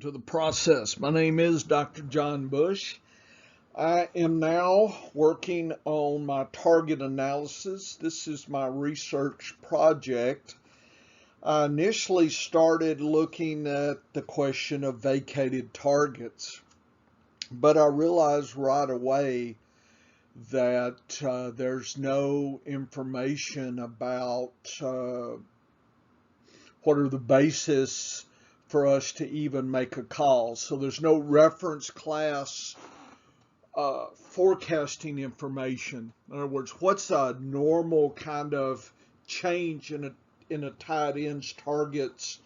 to the process. My name is Dr. John Bush. I am now working on my target analysis. This is my research project. I initially started looking at the question of vacated targets, but I realized right away that there's no information about what are the basis for us to even make a call. So there's no reference class forecasting information. In other words, what's a normal kind of change in a tight end's targets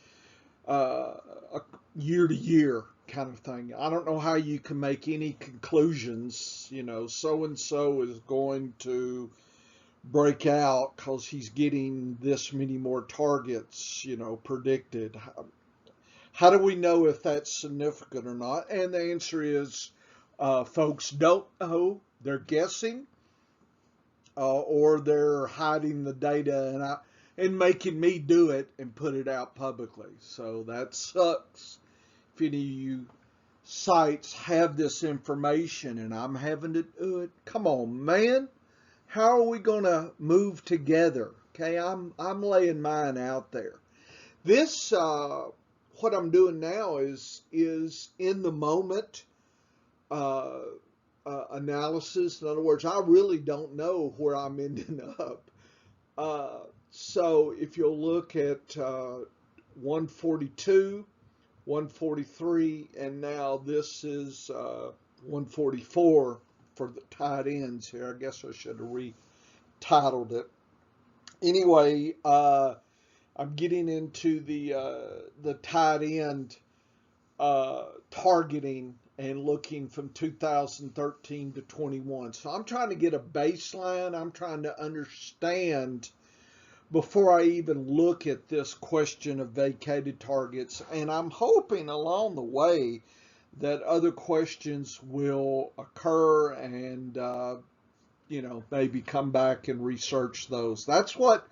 year to year kind of thing. I don't know how you can make any conclusions, so and so is going to break out because he's getting this many more targets, predicted. How do we know if that's significant or not? And the answer is folks don't know. They're guessing or they're hiding the data and making me do it and put it out publicly. So that sucks. If any of you sites have this information and I'm having to do it, come on, man. How are we going to move together? Okay, I'm laying mine out there. This what I'm doing now is in the moment analysis. In other words, I really don't know where I'm ending up. So if you'll look at 142, 143, and now this is 144 for the tight ends here. I guess I should have retitled it. Anyway, I'm getting into the tight end targeting and looking from 2013 to 21. So I'm trying to get a baseline. I'm trying to understand before I even look at this question of vacated targets. And I'm hoping along the way that other questions will occur and, maybe come back and research those. That's what,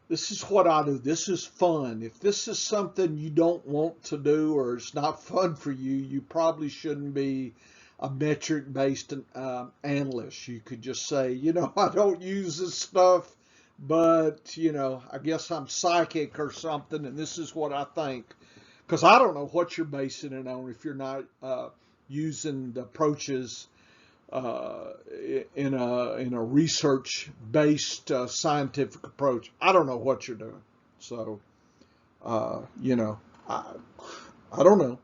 this is what I do. This is fun. If this is something you don't want to do or it's not fun for you, you probably shouldn't be a metric-based analyst. You could just say, I don't use this stuff, but, I guess I'm psychic or something, and this is what I think. Because I don't know what you're basing it on if you're not using the approaches in a research-based scientific approach. I don't know what you're doing. So, I don't know.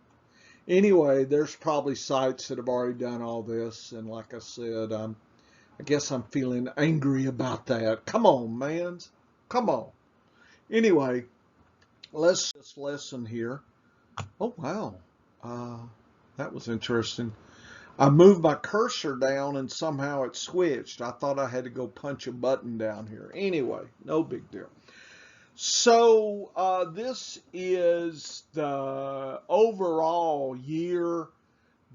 Anyway, there's probably sites that have already done all this, and like I said, I guess I'm feeling angry about that. Come on, man. Come on. Anyway, let's this lesson here. Oh, wow. That was interesting. I moved my cursor down and somehow it switched. I thought I had to go punch a button down here. Anyway, no big deal. So this is the overall year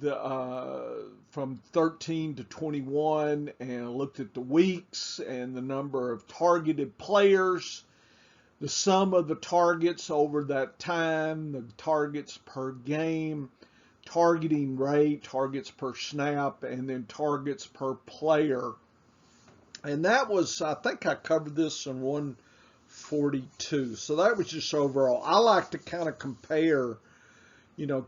from 13 to 21, and I looked at the weeks and the number of targeted players, the sum of the targets over that time, the targets per game, targeting rate, targets per snap, and then targets per player. And that was, I think I covered this in 142. So that was just overall. I like to kind of compare,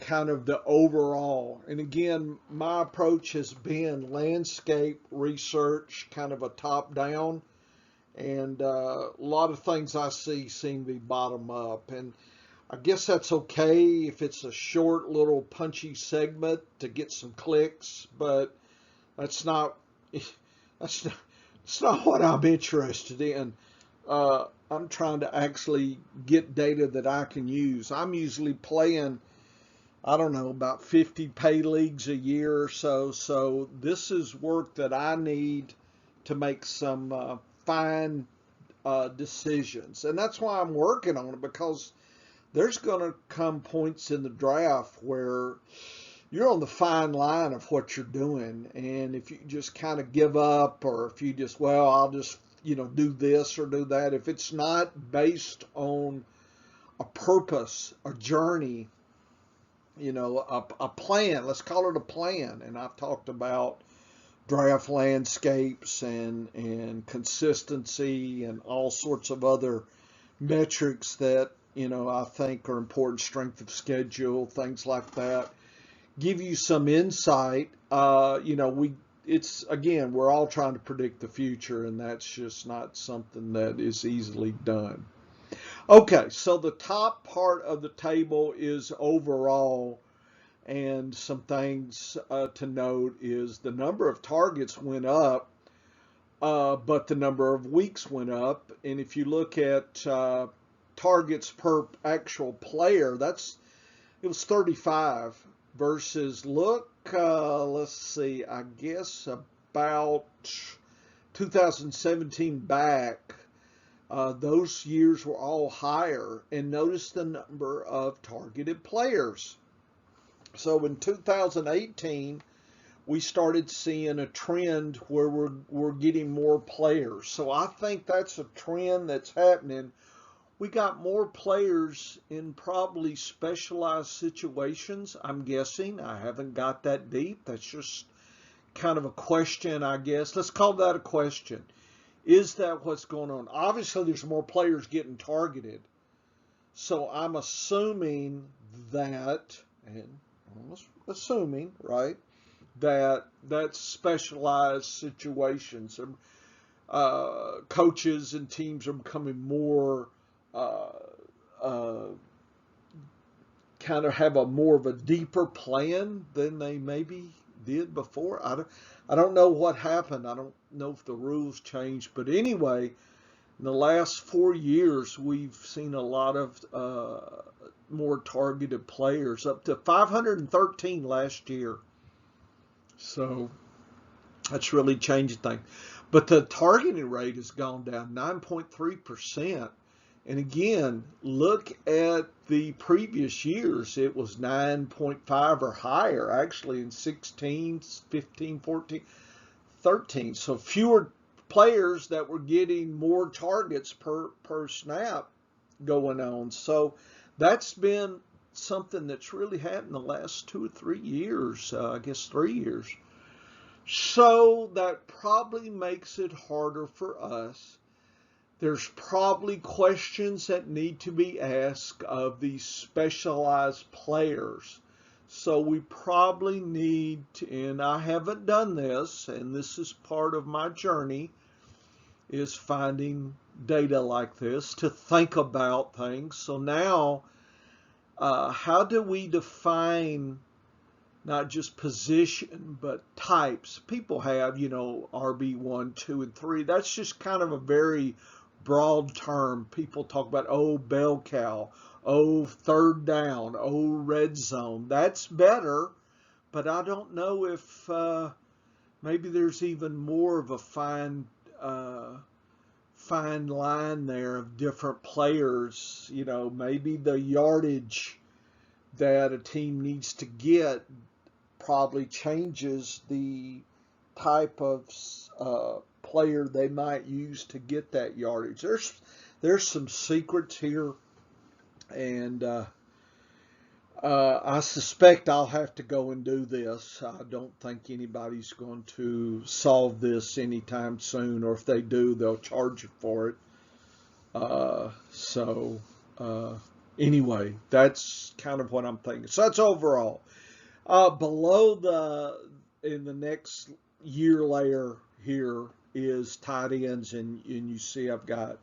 kind of the overall. And again, my approach has been landscape research, kind of a top down. And a lot of things I see seem to be bottom up. And I guess that's okay if it's a short little punchy segment to get some clicks, but that's not what I'm interested in. I'm trying to actually get data that I can use. I'm usually playing, I don't know, about 50 pay leagues a year or so. So this is work that I need to make some fine decisions. And that's why I'm working on it, because there's going to come points in the draft where you're on the fine line of what you're doing. And if you just kind of give up, or if you just, I'll just, do this or do that, if it's not based on a purpose, a journey, a plan. Let's call it a plan. And I've talked about draft landscapes and consistency and all sorts of other metrics that I think are important. Strength of schedule, things like that. Give you some insight. It's again, we're all trying to predict the future, and that's just not something that is easily done. Okay, so the top part of the table is overall, and some things to note is the number of targets went up, but the number of weeks went up. And if you look at targets per actual player, it was 35 versus let's see, I guess about 2017 back. Those years were all higher, and notice the number of targeted players. So in 2018, we started seeing a trend where we're getting more players. So I think that's a trend that's happening. We got more players in probably specialized situations, I'm guessing. I haven't got that deep. That's just kind of a question, I guess. Let's call that a question. Is that what's going on? Obviously, there's more players getting targeted. So I'm assuming that, and assuming, right, that's specialized situations. Coaches and teams are becoming more kind of have more of a deeper plan than they maybe did before. I don't know what happened. I don't know if the rules changed, but anyway, in the last 4 years, we've seen a lot of more targeted players, up to 513 last year. So that's really changed things. But the targeting rate has gone down 9.3%. And again, look at the previous years. It was 9.5 or higher, actually, in 16, 15, 14, 13. So fewer players that were getting more targets per snap going on. So that's been something that's really happened the last 2 or 3 years, I guess 3 years. So that probably makes it harder for us. There's probably questions that need to be asked of these specialized players. So we probably need to, and I haven't done this, and this is part of my journey, is finding data like this to think about things. So now, how do we define not just position, but types? People have, RB1, 2, and 3. That's just kind of a very broad term. People talk about, bell cow, third down, red zone. That's better, but I don't know if maybe there's even more of a fine line there of different players. Maybe the yardage that a team needs to get probably changes the type of player they might use to get that yardage. There's some secrets here, and I suspect I'll have to go and do this. I don't think anybody's going to solve this anytime soon, or if they do, they'll charge you for it. Anyway, that's kind of what I'm thinking. So that's overall. In the next year layer here is tight ends, and you see I've got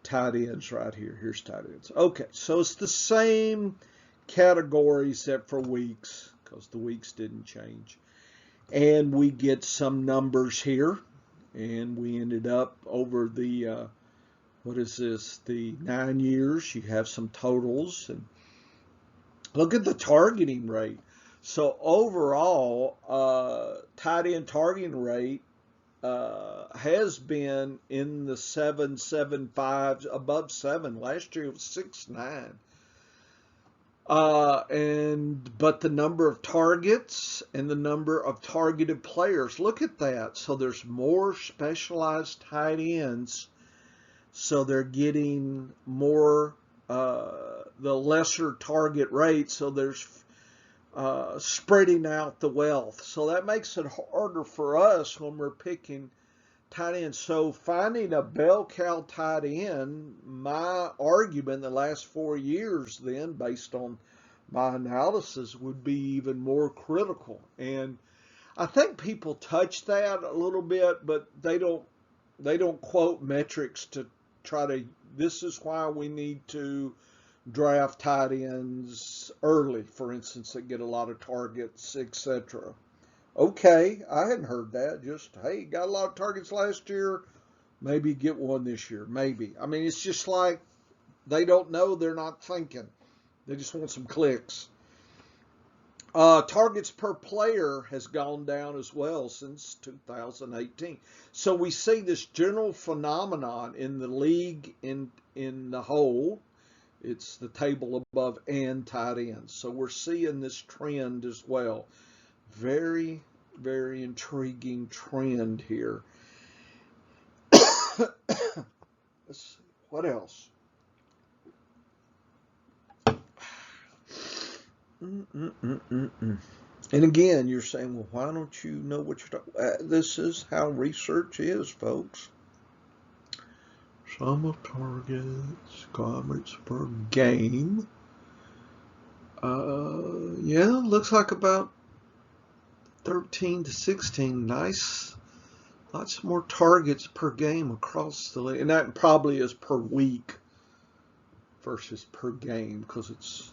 tight ends right here. Here's tight ends. Okay, so it's the same categories except for weeks, because the weeks didn't change. And we get some numbers here, and we ended up over the, what is this, the 9 years. You have some totals, and look at the targeting rate. So overall, tight end targeting rate has been in the 7.75, above 7. Last year it was 6.9. But the number of targets and the number of targeted players, look at that. So there's more specialized tight ends. So they're getting more, the lesser target rate. So there's spreading out the wealth. So that makes it harder for us when we're picking tight ends. So finding a bell cow tight end, my argument the last 4 years then, based on my analysis, would be even more critical. And I think people touch that a little bit, but they don't quote metrics to try to, this is why we need to draft tight ends early, for instance, that get a lot of targets, etc. Okay, I hadn't heard that. Just, hey, got a lot of targets last year, maybe get one this year, maybe. I mean, it's just like they don't know, they're not thinking. They just want some clicks. Targets per player has gone down as well since 2018. So we see this general phenomenon in the league in the whole. It's the table above and tight ends. So we're seeing this trend as well. Very, very intriguing trend here. Let's see. What else? And again, you're saying, well, why don't you know what you're talking about? This is how research is, folks. Sum of targets, comments per game. Yeah, looks like about 13 to 16. Nice. Lots more targets per game across the league. And that probably is per week versus per game because it's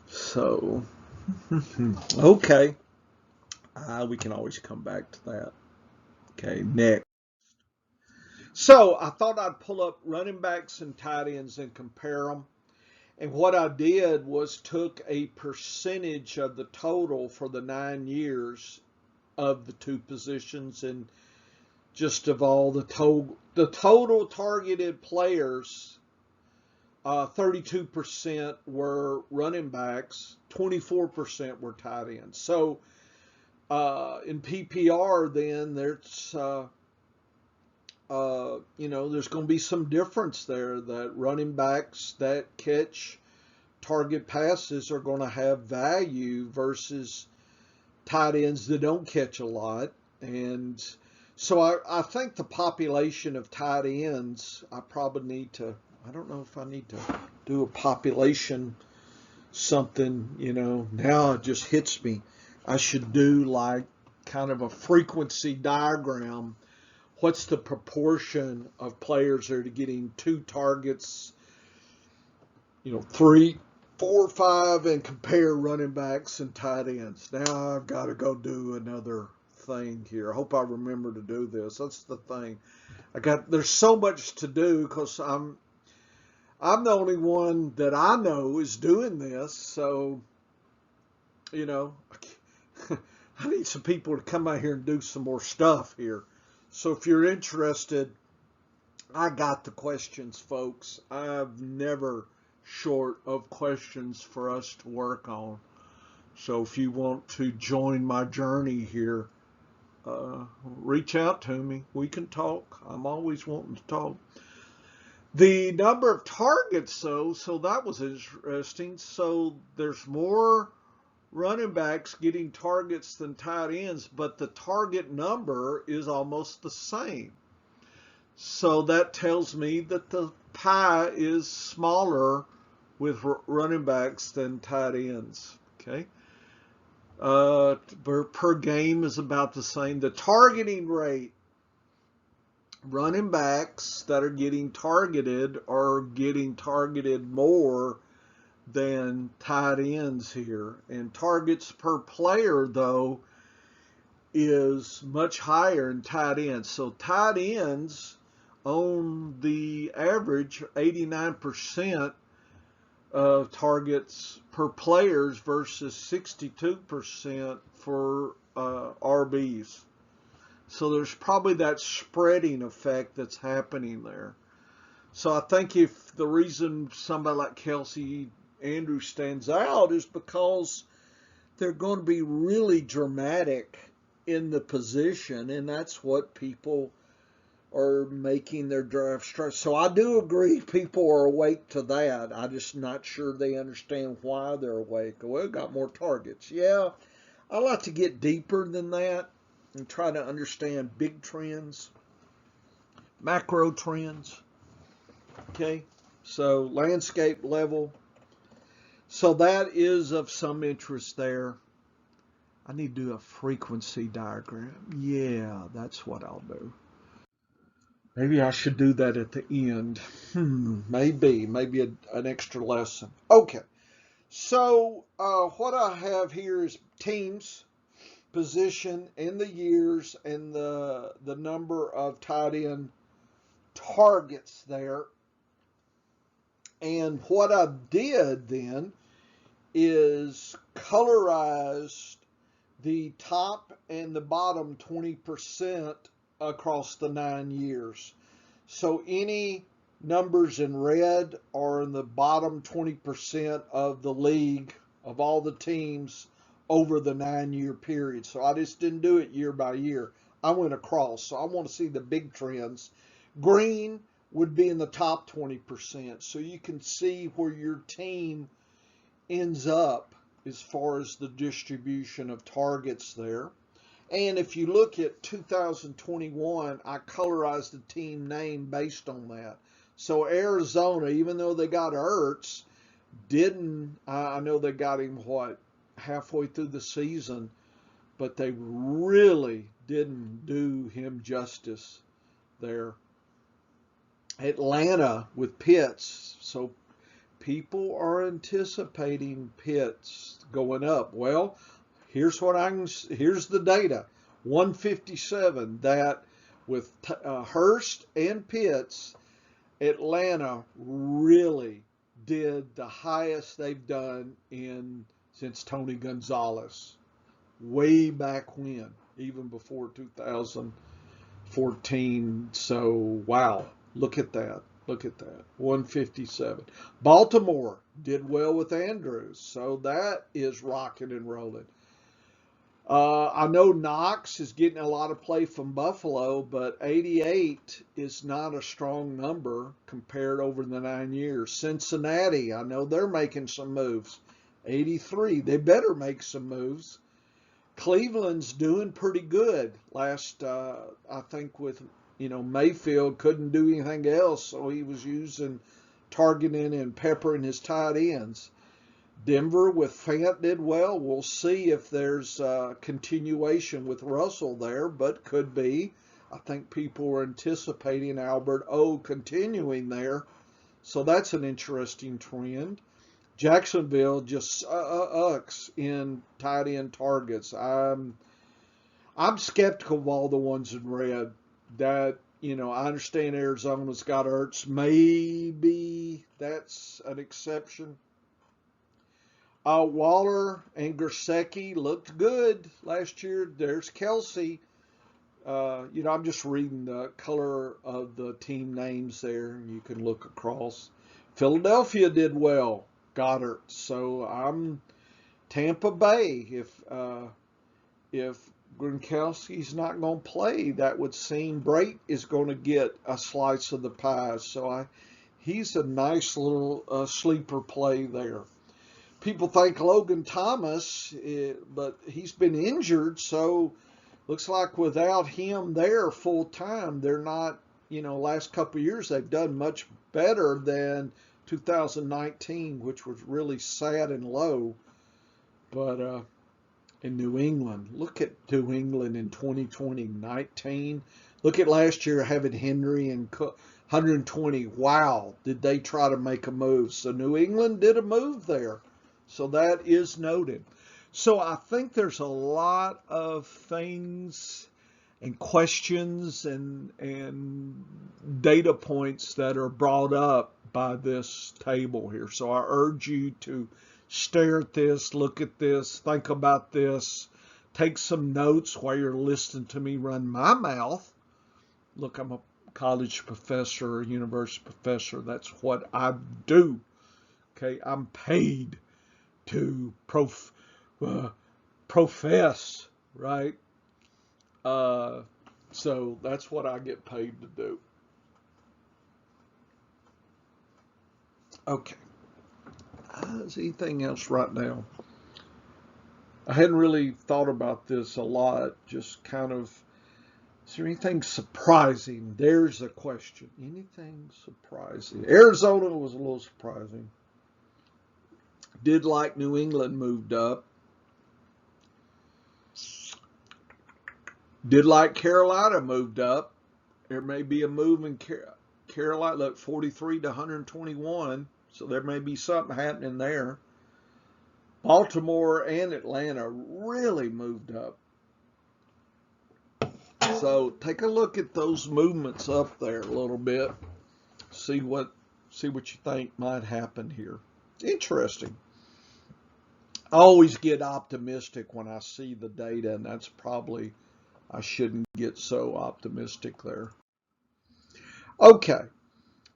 so. Okay. We can always come back to that. Okay, next. So I thought I'd pull up running backs and tight ends and compare them. And what I did was took a percentage of the total for the 9 years of the two positions and just of all the total targeted players, 32% were running backs, 24% were tight ends. So in PPR, then there's there's going to be some difference there. That running backs that catch target passes are going to have value versus tight ends that don't catch a lot. And so I think the population of tight ends, I probably need to, I don't know if I need to do a population something, now it just hits me. I should do like kind of a frequency diagram. What's the proportion of players that are getting 2 targets, 3, 4, 5, and compare running backs and tight ends. Now I've got to go do another thing here. I hope I remember to do this. That's the thing. There's so much to do because I'm the only one that I know is doing this. So, I need some people to come out here and do some more stuff here. So if you're interested, I got the questions, folks. I've never short of questions for us to work on. So if you want to join my journey here, reach out to me. We can talk. I'm always wanting to talk. The number of targets, though, so that was interesting. So there's more running backs getting targets than tight ends, but the target number is almost the same. So that tells me that the pie is smaller with running backs than tight ends. Okay. Per game is about the same. The targeting rate, running backs that are getting targeted more than tight ends here. And targets per player, though, is much higher in tight ends. So tight ends on the average 89% of targets per players versus 62% for RBs. So there's probably that spreading effect that's happening there. So I think if the reason somebody like Kelsey Andrews stands out is because they're going to be really dramatic in the position, and that's what people are making their draft strategy. So I do agree people are awake to that. I'm just not sure they understand why they're awake. Well, got more targets. Yeah, I like to get deeper than that and try to understand big trends, macro trends. Okay, so landscape level. So that is of some interest there. I need to do a frequency diagram. Yeah, that's what I'll do. Maybe I should do that at the end. Maybe an extra lesson. Okay, so what I have here is teams, position, and the years, and the number of tight end targets there. And what I did then is colorized the top and the bottom 20% across the 9 years. So any numbers in red are in the bottom 20% of the league of all the teams over the 9 year period. So I just didn't do it year by year. I went across. So I want to see the big trends. Green would be in the top 20%. So you can see where your team ends up as far as the distribution of targets there. And if you look at 2021, I colorized the team name based on that. So Arizona, even though they got Ertz, didn't, I know they got him, halfway through the season, but they really didn't do him justice there. Atlanta with Pitts. So people are anticipating Pitts going up. Well, here's the data. 157, that with Hurst and Pitts, Atlanta really did the highest they've done since Tony Gonzalez, way back when, even before 2014. So wow, look at that. Look at that, 157. Baltimore did well with Andrews, so that is rocking and rolling. I know Knox is getting a lot of play from Buffalo, but 88 is not a strong number compared over the 9 years. Cincinnati, I know they're making some moves. 83, they better make some moves. Cleveland's doing pretty good. Last, I think with Mayfield couldn't do anything else, so he was using targeting and peppering his tight ends. Denver with Fant did well. We'll see if there's a continuation with Russell there, but could be. I think people are anticipating Albert O continuing there, so that's an interesting trend. Jacksonville just ucks in tight end targets. I'm skeptical of all the ones in red. That I understand Arizona's got Ertz. Maybe that's an exception. Waller and Gesicki looked good last year. There's Kelsey. I'm just reading the color of the team names there. You can look across. Philadelphia did well. Goddard. So I'm Tampa Bay. If Gronkowski's not going to play, that would seem Brait is going to get a slice of the pie. So he's a nice little sleeper play there. People think Logan Thomas, but he's been injured, so looks like without him there full time, they're not, last couple of years they've done much better than 2019, which was really sad and low. But in New England, look at New England in 2020-19. Look at last year having Henry and Cook, 120. Wow, did they try to make a move? So New England did a move there. So that is noted. So I think there's a lot of things and questions and data points that are brought up by this table here. So I urge you to stare at this, look at this, think about this, take some notes while you're listening to me run my mouth. Look, I'm a college professor, a university professor. That's what I do. Okay, I'm paid to profess, right? So that's what I get paid to do. Okay. Is anything else right now? I hadn't really thought about this a lot. Just kind of, is there anything surprising? There's a question. Anything surprising? Arizona was a little surprising. Did like New England moved up. Did like Carolina moved up. There may be a move in Carolina. Look, 43 to 121. So there may be something happening there. Baltimore and Atlanta really moved up. So take a look at those movements up there a little bit. See what you think might happen here. Interesting. I always get optimistic when I see the data, and that's probably I shouldn't get so optimistic there. Okay.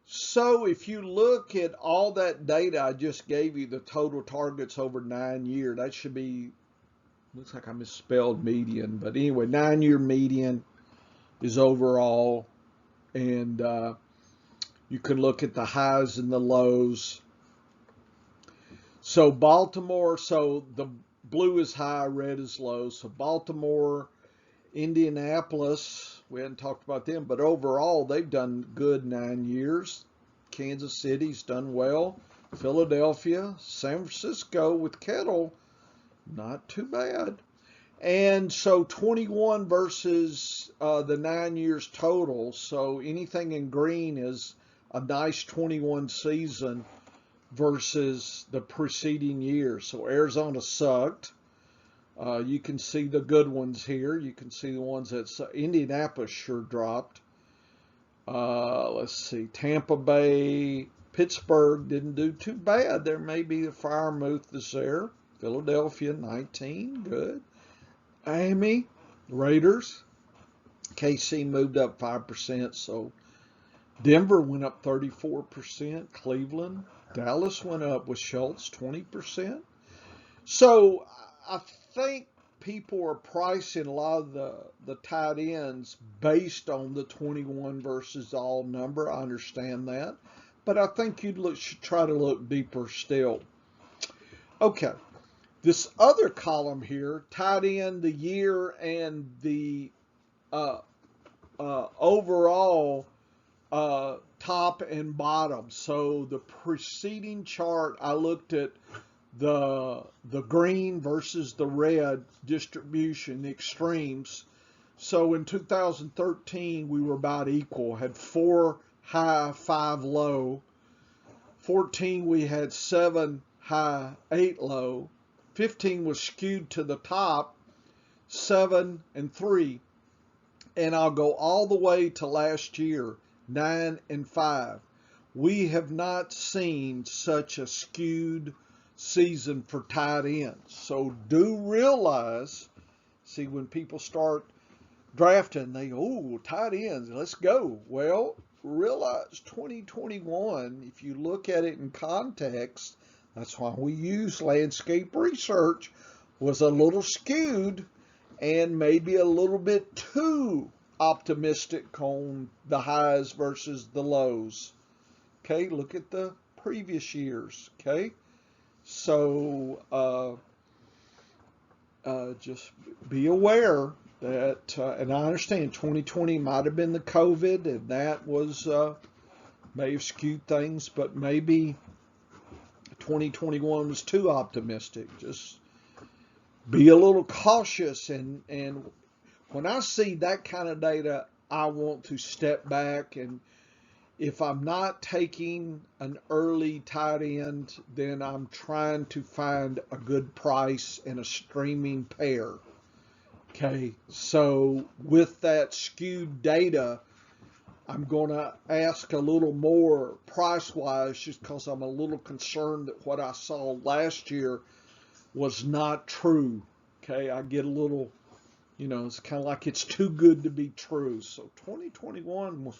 So if you look at all that data I just gave you, the total targets over 9 years, that should be, looks like I misspelled median, but anyway, 9-year median is overall, and you can look at the highs and the lows. So Baltimore, so the blue is high, red is low. So Baltimore, Indianapolis, we hadn't talked about them, but overall they've done good 9 years. Kansas City's done well. Philadelphia, San Francisco with Kettle, not too bad. And so 21 versus the 9 years total. So anything in green is a nice 21 season versus the preceding year. So Arizona sucked. You can see the good ones here. You can see the ones that Indianapolis sure dropped. Let's see, Tampa Bay, Pittsburgh didn't do too bad. There may be the Firemouth is there. Philadelphia 19, good. Miami, Raiders, KC moved up 5%. So Denver went up 34%. Cleveland, Dallas went up with Schultz 20%. So I think people are pricing a lot of the tight ends based on the 21 versus all number. I understand that. But I think you should try to look deeper still. Okay. This other column here, tight end, the year, and the overall top and bottom. So the preceding chart, I looked at the green versus the red distribution, the extremes. So in 2013, we were about equal, had 4 high, 5 low. 14, we had 7 high, 8 low. 15 was skewed to the top, 7 and 3. And I'll go all the way to last year, 9 and 5. We have not seen such a skewed season for tight ends. So do realize, see, when people start drafting, they go, oh, tight ends, let's go. Well, realize 2021, if you look at it in context, that's why we use landscape research, was a little skewed and maybe a little bit too optimistic on the highs versus the lows. Okay, look at the previous years. Okay, so just be aware that, and I understand 2020 might have been the COVID, and that was may have skewed things, but maybe 2021 was too optimistic. Just be a little cautious, and when I see that kind of data, I want to step back, and if I'm not taking an early tight end, then I'm trying to find a good price in a streaming pair. Okay, so with that skewed data, I'm going to ask a little more price-wise just because I'm a little concerned that what I saw last year was not true. Okay, I get a little, it's kind of like it's too good to be true. So 2021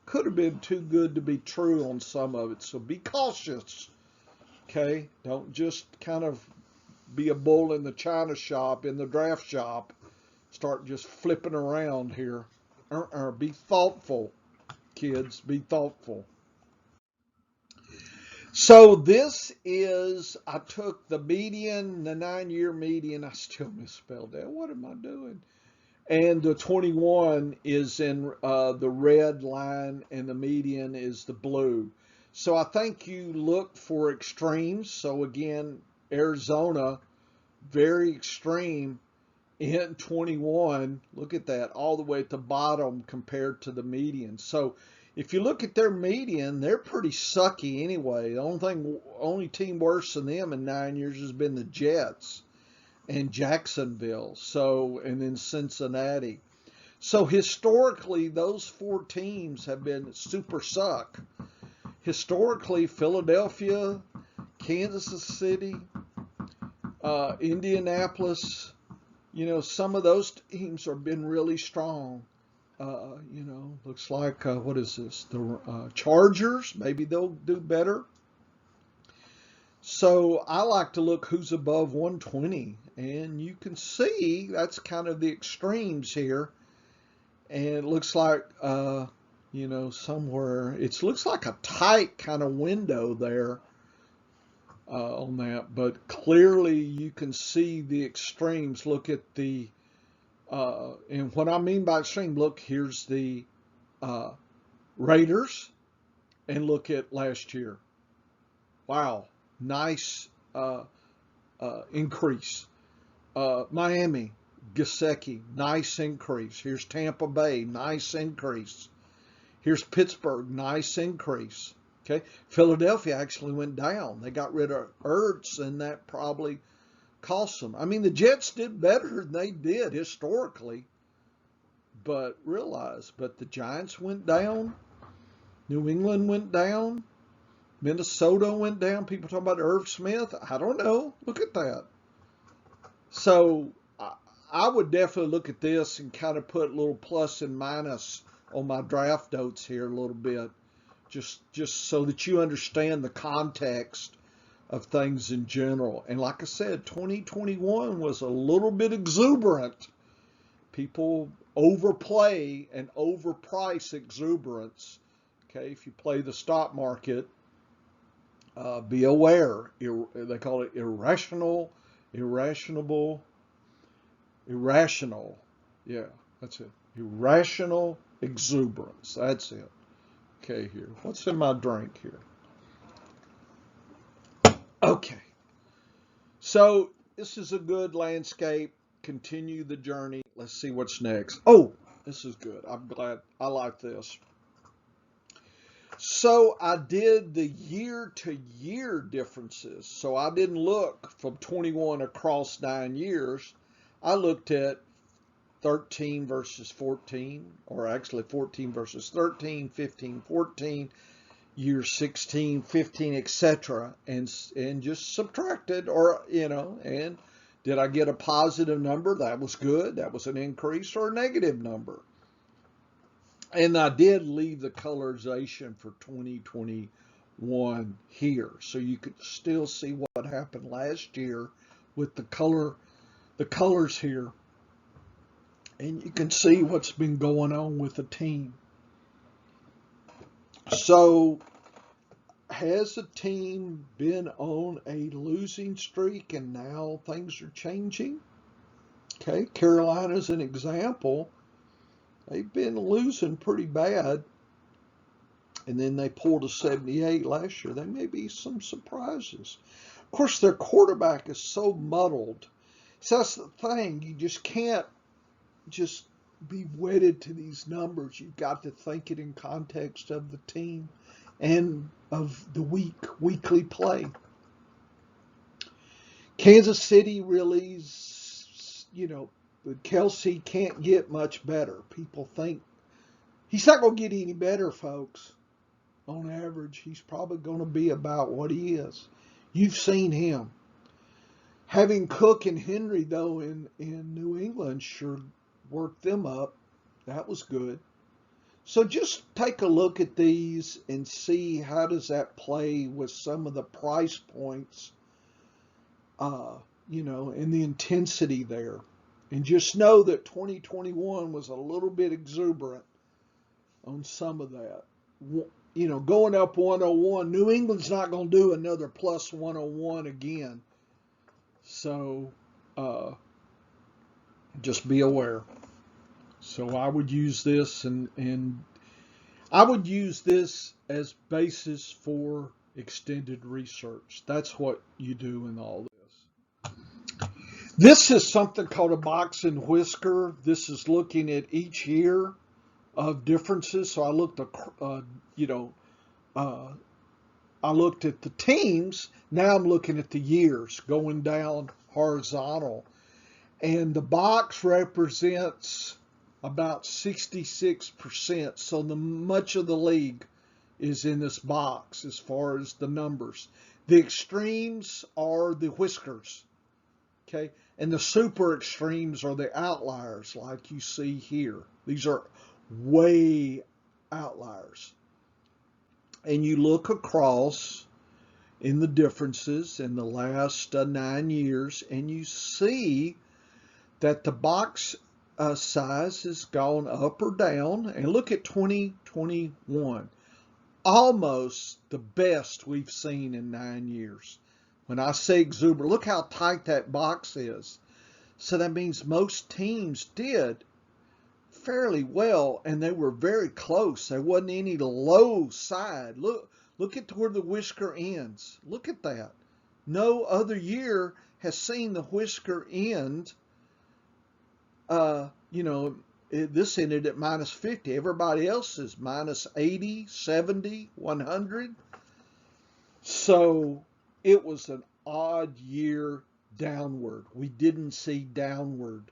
could have been too good to be true on some of it. So be cautious. Okay, don't just kind of be a bull in the china shop, in the draft shop. Start just flipping around here. Be thoughtful, kids. Be thoughtful. So this is, I took the median, the 9-year median. I still misspelled that. What am I doing? And the 21 is in the red line, and the median is the blue. So I think you look for extremes. So again, Arizona, very extreme in 21. Look at that, all the way at the bottom compared to the median. So if you look at their median, they're pretty sucky anyway. The only team worse than them in 9 years has been the Jets and Jacksonville. So, and then Cincinnati. So historically, those four teams have been super suck. Historically, Philadelphia, Kansas City, Indianapolis, some of those teams have been really strong. Looks like, what is this? The Chargers, maybe they'll do better. So I like to look who's above 120, and you can see that's kind of the extremes here. And it looks like, somewhere, it looks like a tight kind of window there on that, but clearly you can see the extremes. Look at the, and what I mean by extreme, look, here's the Raiders, and look at last year. Wow, nice increase. Miami, Gesicki, nice increase. Here's Tampa Bay, nice increase. Here's Pittsburgh, nice increase. Okay, Philadelphia actually went down. They got rid of Ertz, and that probably cost them. I mean, the Jets did better than they did historically, but the Giants went down. New England went down. Minnesota went down. People talk about Irv Smith. I don't know. Look at that. So I would definitely look at this and kind of put a little plus and minus on my draft notes here a little bit, just so that you understand the context of things in general. And like I said, 2021 was a little bit exuberant. People overplay and overprice exuberance. Okay, if you play the stock market, be aware. They call it irrational. Yeah, that's it. Irrational exuberance. That's it. Okay, here. What's in my drink here? Okay. So this is a good landscape. Continue the journey. Let's see what's next. Oh, this is good. I'm glad. I like this. So I did the year-to-year differences. So I didn't look from 21 across 9 years. I looked at 13 versus 14, or actually 14 versus 13, 15, 14, year 16, 15, etc., and just subtracted, and did I get a positive number? That was good. That was an increase, or a negative number. And I did leave the colorization for 2021 here, so you could still see what happened last year with the colors here, and you can see what's been going on with the team. So, has the team been on a losing streak and now things are changing? Okay, Carolina's an example. They've been losing pretty bad, and then they pulled a 78 last year. There may be some surprises. Of course, their quarterback is so muddled. So that's the thing. You just can't just be wedded to these numbers. You've got to think it in context of the team and of the weekly play. Kansas City really, Kelsey can't get much better. People think he's not going to get any better, folks. On average, he's probably going to be about what he is. You've seen him. Having Cook and Henry, though, in New England sure worked them up. That was good. So just take a look at these and see how does that play with some of the price points, and the intensity there. And just know that 2021 was a little bit exuberant on some of that. You know, going up 101, New England's not going to do another plus 101 again. So just be aware. So I would use this and I would use this as basis for extended research. That's what you do in all this. This is something called a box and whisker. This is looking at each year of differences. So I looked, you know, uh, I looked at the teams. Now I'm looking at the years going down horizontal. And the box represents about 66%. So much of the league is in this box as far as the numbers. The extremes are the whiskers. Okay. And the super extremes are the outliers like you see here. These are way outliers. And you look across in the differences in the last 9 years, and you see that the box size has gone up or down. And look at 2021, almost the best we've seen in 9 years. When I say exuberant, look how tight that box is. So that means most teams did fairly well, and they were very close. There wasn't any low side. Look at where the whisker ends. Look at that. No other year has seen the whisker end. You know, this ended at minus 50. Everybody else is minus 80, 70, 100. So it was an odd year downward. We didn't see downward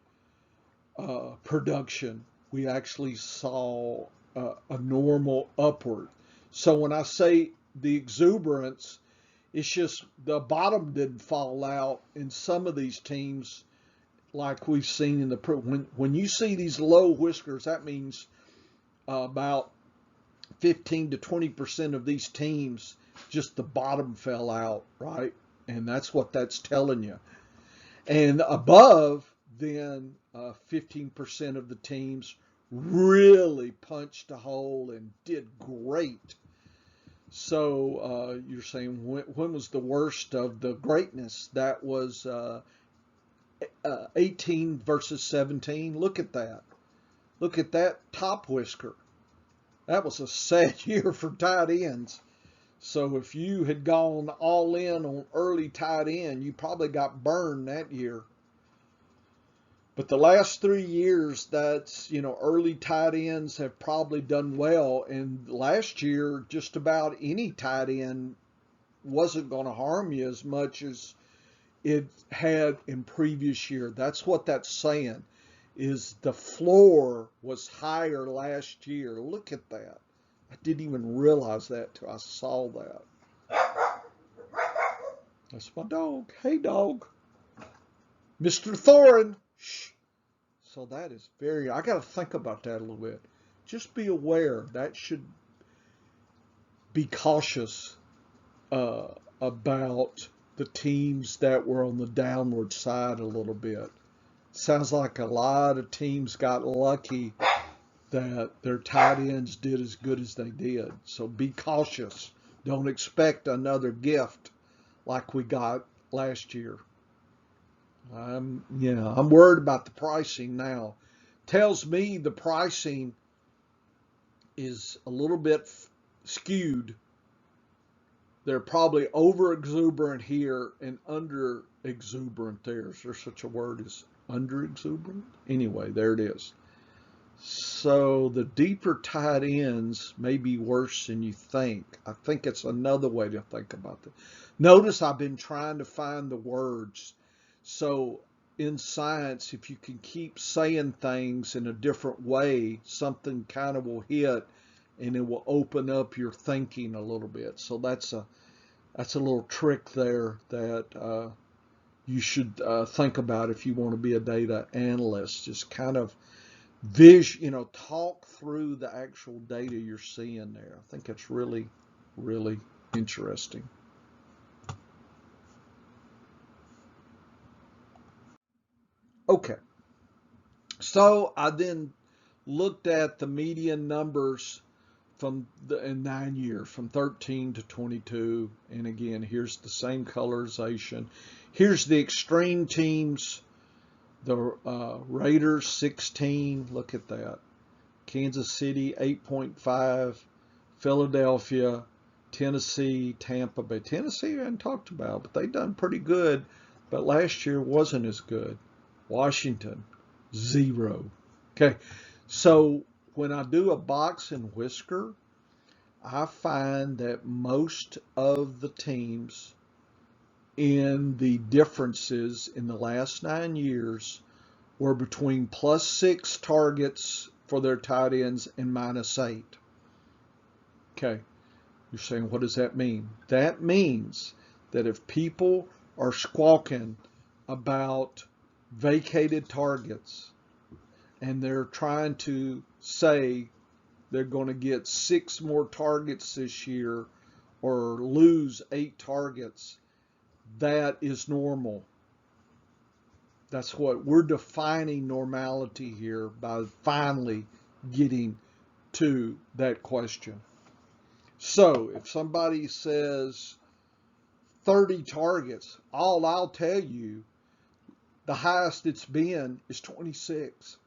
production. We actually saw a normal upward. So when I say the exuberance, it's just the bottom didn't fall out in some of these teams like we've seen in the when you see these low whiskers, that means about 15 to 20% of these teams, just the bottom fell out, right? And that's what that's telling you. And above, then 15% of the teams really punched a hole and did great. So you're saying when was the worst of the greatness? That was 18 versus 17. Look at that. Look at that top whisker. That was a sad year for tight ends. So if you had gone all in on early tight end, you probably got burned that year. But the last 3 years, that's, you know, early tight ends have probably done well. And last year, just about any tight end wasn't going to harm you as much as it had in previous year. That's what that's saying, is the floor was higher last year. Look at that. I didn't even realize that till I saw that. That's my dog. Hey, dog. Mr. Thorin. Shh. So that is I got to think about that a little bit. Just be aware. That should be cautious about the teams that were on the downward side a little bit. Sounds like a lot of teams got lucky that their tight ends did as good as they did. So be cautious. Don't expect another gift like we got last year. I'm worried about the pricing now. Tells me the pricing is a little bit skewed. They're probably over exuberant here and under exuberant there. Is there such a word as under exuberant? Anyway, there it is. So the deeper tight ends may be worse than you think. I think it's another way to think about it. Notice I've been trying to find the words. So in science, if you can keep saying things in a different way, something kind of will hit and it will open up your thinking a little bit. So that's a little trick there that you should think about if you want to be a data analyst. Just kind of talk through the actual data you're seeing there. I think it's really, really interesting. Okay. So I then looked at the median numbers in 9 years, from 13 to 22. And again, here's the same colorization. Here's the extreme teams. The Raiders 16. Look at that. Kansas City 8.5. Philadelphia, Tennessee, Tampa Bay. Tennessee I hadn't talked about, but they done pretty good. But last year wasn't as good. Washington 0. Okay, so when I do a box and whisker, I find that most of the teams in the differences in the last 9 years were between +6 targets for their tight ends and -8. Okay, you're saying, what does that mean? That means that if people are squawking about vacated targets and they're trying to say they're going to get 6 more targets this year or lose 8 targets, that is normal. That's what we're defining normality here by finally getting to that question. So if somebody says 30 targets, all I'll tell you, the highest it's been is 26.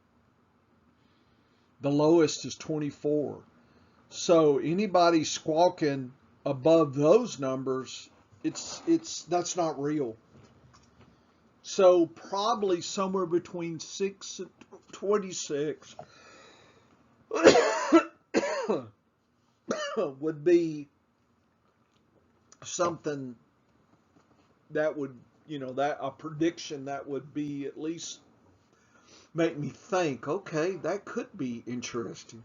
The lowest is 24. So anybody squawking above those numbers, that's not real. So probably somewhere between 6 and 26 would be something that would, that a prediction that would be at least make me think, okay, that could be interesting.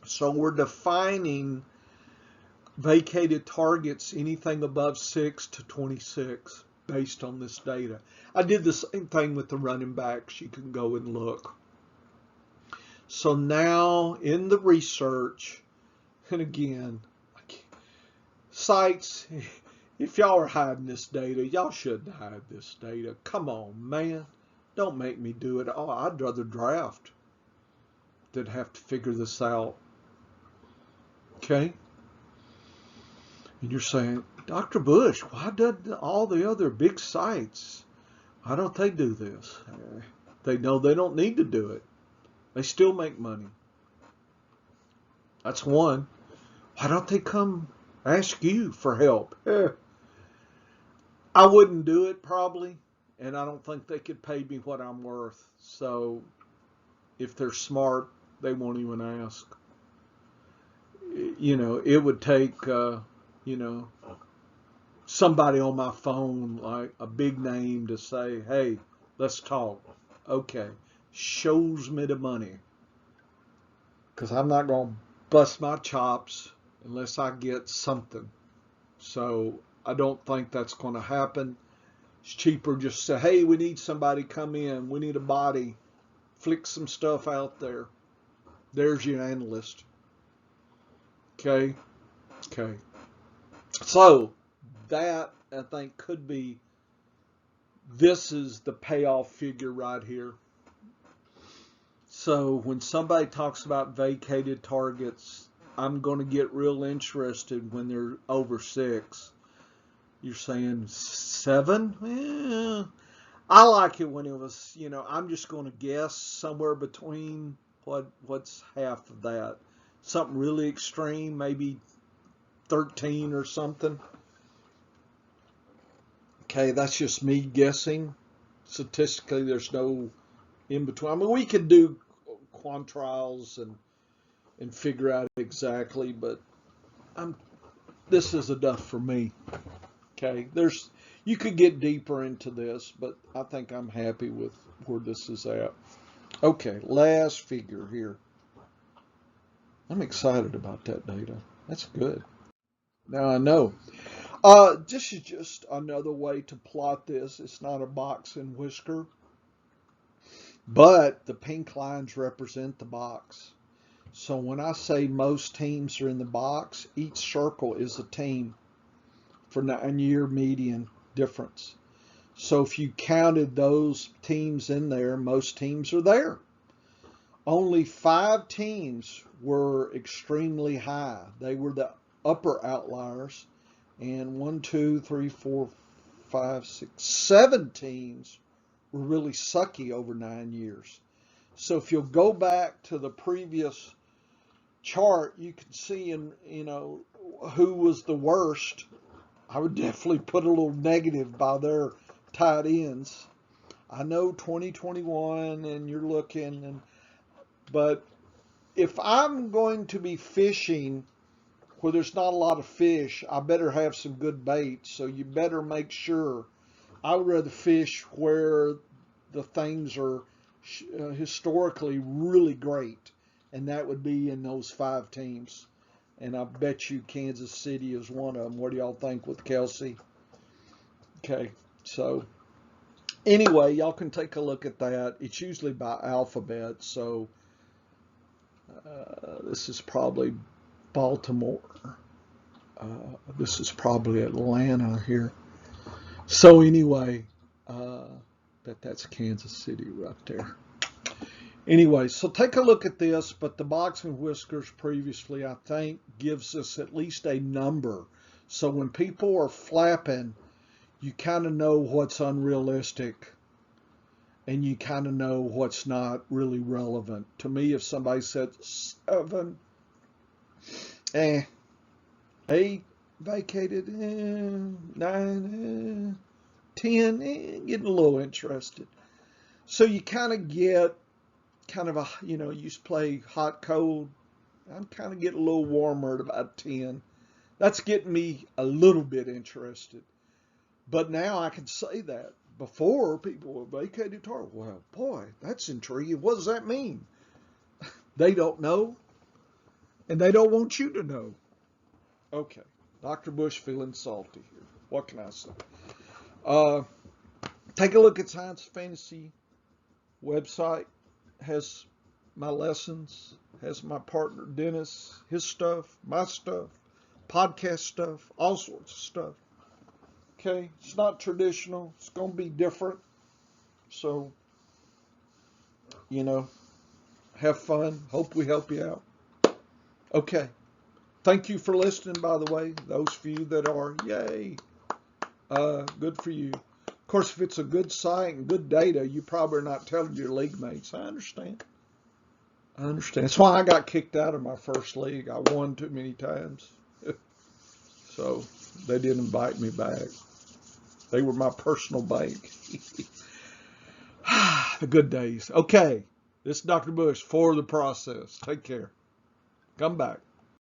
So we're defining vacated targets, anything above 6 to 26, based on this data. I did the same thing with the running backs. You can go and look. So now in the research, and again, sites, if y'all are hiding this data, y'all shouldn't hide this data. Come on, man. Don't make me do it. Oh, I'd rather draft than have to figure this out. Okay? And you're saying, Dr. Bush, why doesn't all the other big sites, why don't they do this? They know they don't need to do it. They still make money. That's one. Why don't they come ask you for help? I wouldn't do it probably, and I don't think they could pay me what I'm worth. So if they're smart, they won't even ask. It would take, somebody on my phone, like a big name, to say, hey, let's talk. Okay, shows me the money. Because I'm not going to bust my chops unless I get something. So I don't think that's going to happen. It's cheaper just to say, hey, we need somebody come in. We need a body. Flick some stuff out there. There's your analyst. Okay. So that, I think, could be, this is the payoff figure right here. So when somebody talks about vacated targets, I'm going to get real interested when they're over 6. You're saying 7? Yeah. I like it when it was, I'm just going to guess somewhere between what's half of that. Something really extreme, maybe 13 or something. Okay, that's just me guessing. Statistically, there's no in between. I mean, we could do quantiles and figure out exactly, but this is enough for me. Okay, you could get deeper into this, but I think I'm happy with where this is at. Okay, last figure here. I'm excited about that data. That's good. Now I know. This is just another way to plot this. It's not a box and whisker, but the pink lines represent the box. So when I say most teams are in the box, each circle is a team for 9-year median difference. So if you counted those teams in there, most teams are there. only 5 teams were extremely high. They were the upper outliers. And 1, 2, 3, 4, 5, 6, 7 teams were really sucky over 9 years. So if you'll go back to the previous chart, you can see who was the worst. I would definitely put a little negative by their tight ends. I know 2021 and you're looking, but if I'm going to be fishing where there's not a lot of fish, I better have some good bait. So you better make sure. I would rather fish where the things are historically really great, and that would be in those 5 teams. And I bet you Kansas City is one of them. What do y'all think with Kelsey? Okay, so anyway, y'all can take a look at that. It's usually by alphabet, so this is probably Baltimore. This is probably Atlanta here. So anyway, that's Kansas City right there. Anyway, so take a look at this, but the Boxing Whiskers previously, I think, gives us at least a number. So when people are flapping, you kind of know what's unrealistic and you kind of know what's not really relevant. To me, if somebody said 7, 8, vacated, 9, 10, getting a little interested. So you kind of get you used to play hot, cold. I'm kind of getting a little warmer at about 10. That's getting me a little bit interested. But now I can say that. Before, people were vacated target. Well, boy, that's intriguing. What does that mean? They don't know, and they don't want you to know. Okay, Dr. Bush feeling salty here. What can I say? Take a look at Science Fantasy website. Has my lessons, has my partner Dennis, his stuff, my stuff, podcast stuff, all sorts of stuff. Okay, it's not traditional. It's going to be different. So, have fun. Hope we help you out. Okay. Thank you for listening, by the way. Those of you that are, yay. Good for you. Of course, if it's a good site and good data, you probably are not telling your league mates. I understand. That's why I got kicked out of my first league. I won too many times. So they didn't invite me back. They were my personal bank. The good days. Okay. This is Dr. Bush for the process. Take care. Come back.